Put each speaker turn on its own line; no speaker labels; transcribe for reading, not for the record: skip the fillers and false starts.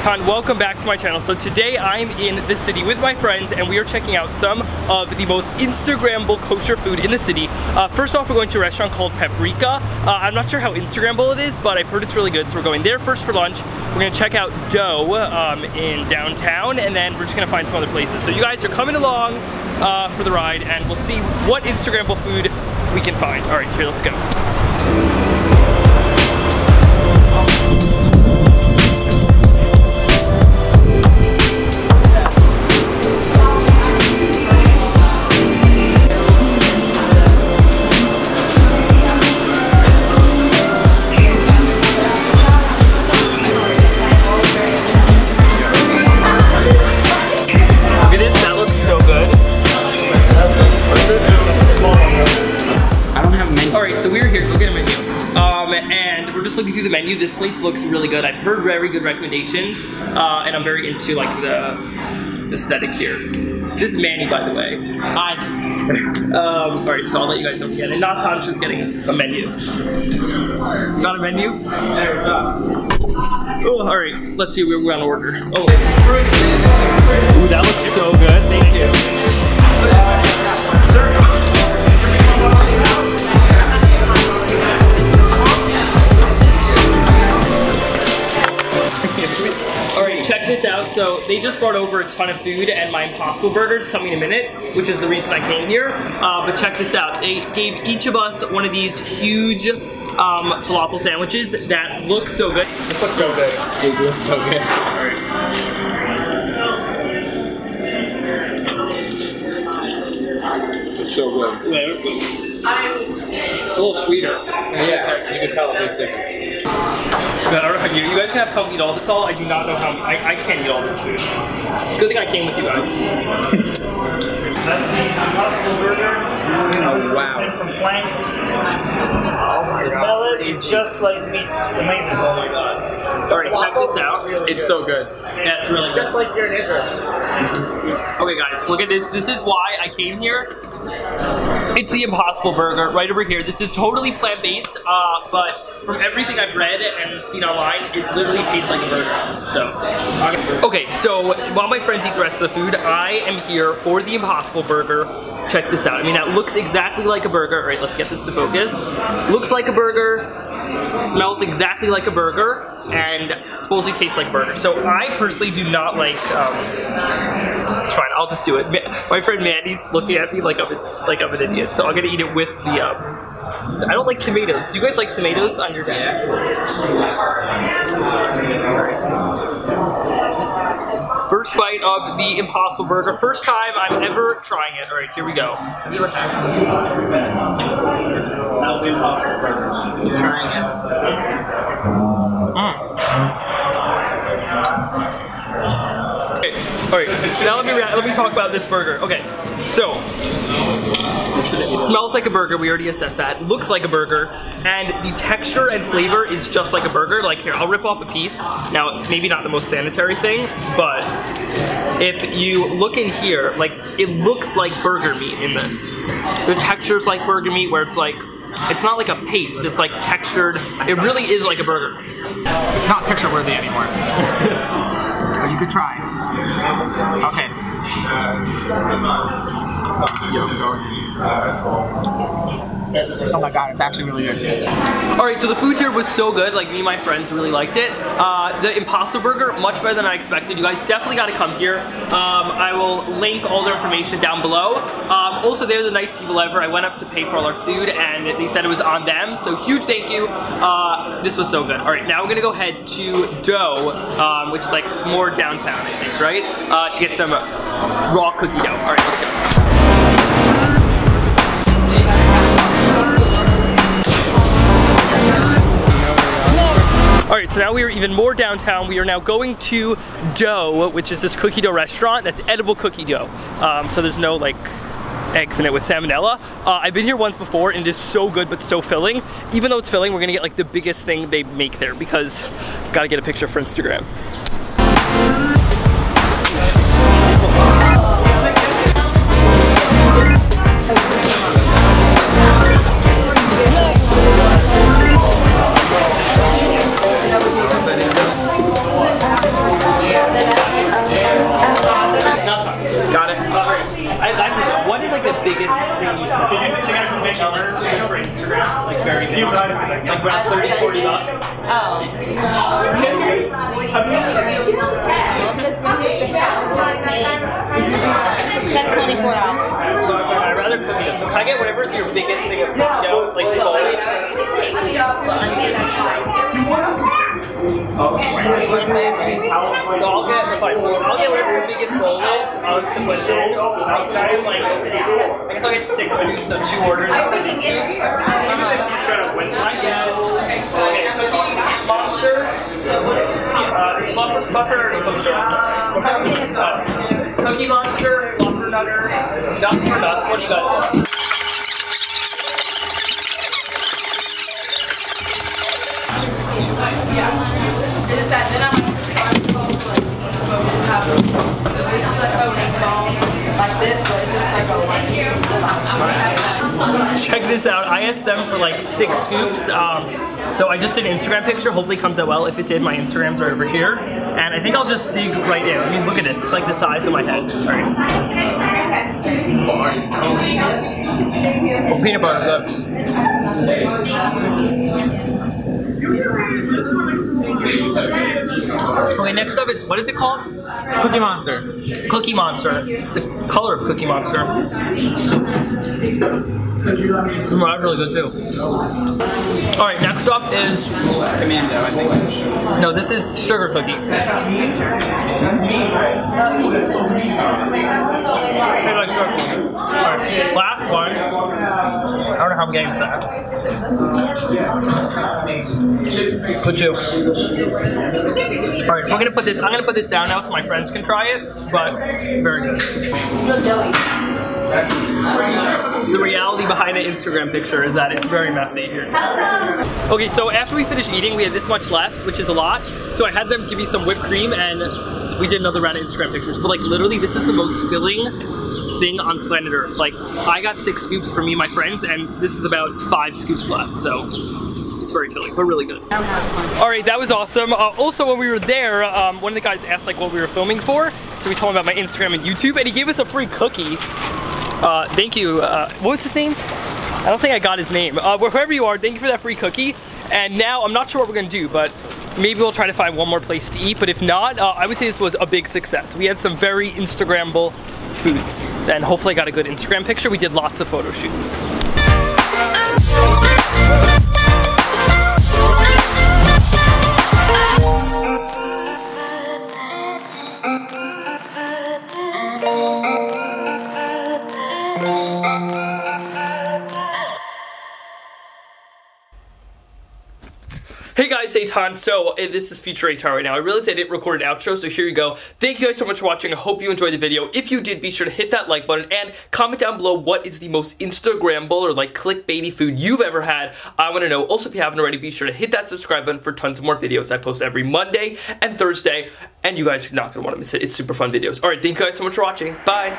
Eitan, welcome back to my channel. So today I'm in the city with my friends and we are checking out some of the most Instagrammable kosher food in the city. First off, we're going to a restaurant called Paprika. I'm not sure how Instagrammable it is, but I've heard it's really good, so we're going there first for lunch. We're gonna check out Dough in downtown, and then we're just gonna find some other places. So you guys are coming along for the ride, and we'll see what Instagrammable food we can find. All right, here, let's go. And we're just looking through the menu. This place looks really good. I've heard very good recommendations, and I'm very into like the aesthetic here. This is Manny, by the way. Hi. All right, so I'll let you guys know again. And Nathan's just getting a menu. You got a menu? Oh, all right. Let's see what we're gonna order. Oh, ooh, that looks so good. Thank you. Alright, check this out. So they just brought over a ton of food and my Impossible Burger's coming in a minute, which is the reason I came here. But check this out. They gave each of us one of these huge falafel sandwiches that look so good. This looks so good. It looks so good. Alright. It's so good. A little sweeter. Yeah, you can tell it tastes different. You guys can have help eat all this all. I do not know how I can't eat all this food. It's a good thing I came with you guys. That's the Impossible Burger.
Oh wow.
Made from plants.
Oh my god.
Smell it, it's just like meat. It's amazing. Oh my god. Alright, check this out.
It's so good.
Yeah, it's really good.
Just like you're in Israel.
Okay guys, look at this. This is why I came here. It's the Impossible Burger right over here. This is totally plant-based, but from everything I've read and seen online, it literally tastes like a burger. So, okay, so while my friends eat the rest of the food, I am here for the Impossible Burger. Check this out. I mean, that looks exactly like a burger. All right, let's get this to focus. Looks like a burger, smells exactly like a burger, and supposedly tastes like a burger. So I personally do not like, fine, I'll just do it. My friend Mandy's looking at me like I'm an idiot, so I'm gonna eat it with the, I don't like tomatoes. You guys like tomatoes on your desk? Yeah. First bite of the Impossible Burger. First time I'm ever trying it. All right, here we go. Have you ever had it? That's the Impossible Burger. He's trying it. Okay, all right. Now let me talk about this burger. Okay, so it smells like a burger. We already assessed that. It looks like a burger, and the texture and flavor is just like a burger. Like here, I'll rip off a piece. Now, maybe not the most sanitary thing, but if you look in here, like it looks like burger meat in this. The texture's like burger meat, where it's like. It's not like a paste, it's like textured. It really is like a burger.
It's not picture worthy anymore. But you could try. Okay. Oh my god, it's actually really good.
Alright, so the food here was so good, like me and my friends really liked it. The Impossible Burger, much better than I expected. You guys definitely gotta come here. I will link all their information down below. Also, they're the nicest people ever. I went up to pay for all our food and they said it was on them, so huge thank you. This was so good. Alright, now we're gonna go ahead to Dough, which is like more downtown, I think, right? To get some raw cookie dough. Alright, let's go. Alright, so now we are even more downtown. We are now going to Dough, which is this cookie dough restaurant that's edible cookie dough. So there's no like eggs in it with salmonella. I've been here once before and it is so good but so filling. Even though it's filling, we're gonna get like the biggest thing they make there because gotta get a picture for Instagram. for Instagram, like very good. Like around 30, 40 bucks.
Oh. That's $24.
So I'd rather cookie dough. So can I get whatever's your biggest thing of cookie dough, like the bowls? So I'll get whatever your biggest bowl is. I'll just put it in. I guess I'll get 6 scoops, so 2 orders of cookie scoops. Monster. It's Fluffer or Cookie Monster, Fluffer Nutter, Nuts for Nuts. What do you guys want? Check this out. I asked them for like 6 scoops. So I just did an Instagram picture. Hopefully it comes out well. If it did, my Instagrams are over here. And I think I'll just dig right in. I mean, look at this. It's like the size of my head. All right. Oh, peanut butter, good. Okay, next up is, what is it called?
Cookie Monster.
Cookie Monster. It's the color of Cookie Monster. That's really good too. Alright, next up is
Commando, I think.
No, this is sugar cookie. Alright, last one. I don't know how I'm getting to that. Put 2. Alright, I'm gonna put this down now so my friends can try it, but very good. The reality behind an Instagram picture is that it's very messy here. Okay, so after we finished eating, we had this much left, which is a lot. So I had them give me some whipped cream and we did another round of Instagram pictures. But like literally, this is the most filling thing on planet Earth. Like I got 6 scoops for me and my friends and this is about 5 scoops left. So it's very filling, but really good. All right, that was awesome. Also, when we were there, one of the guys asked like what we were filming for. So we told him about my Instagram and YouTube and he gave us a free cookie. Thank you. What was his name? I don't think I got his name. Wherever you are, thank you for that free cookie. And now I'm not sure what we're gonna do, but maybe we'll try to find one more place to eat. But if not, I would say this was a big success. We had some very Instagrammable foods, and hopefully I got a good Instagram picture. We did lots of photo shoots. Hey guys, Eitan. So this is Future Eitan right now. I realized I didn't record an outro, so here you go. Thank you guys so much for watching. I hope you enjoyed the video. If you did, be sure to hit that like button and comment down below what is the most Instagrammable or like clickbaity food you've ever had. I want to know. Also, if you haven't already, be sure to hit that subscribe button for tons more videos. I post every Monday and Thursday, and you guys are not going to want to miss it. It's super fun videos. Alright, thank you guys so much for watching. Bye!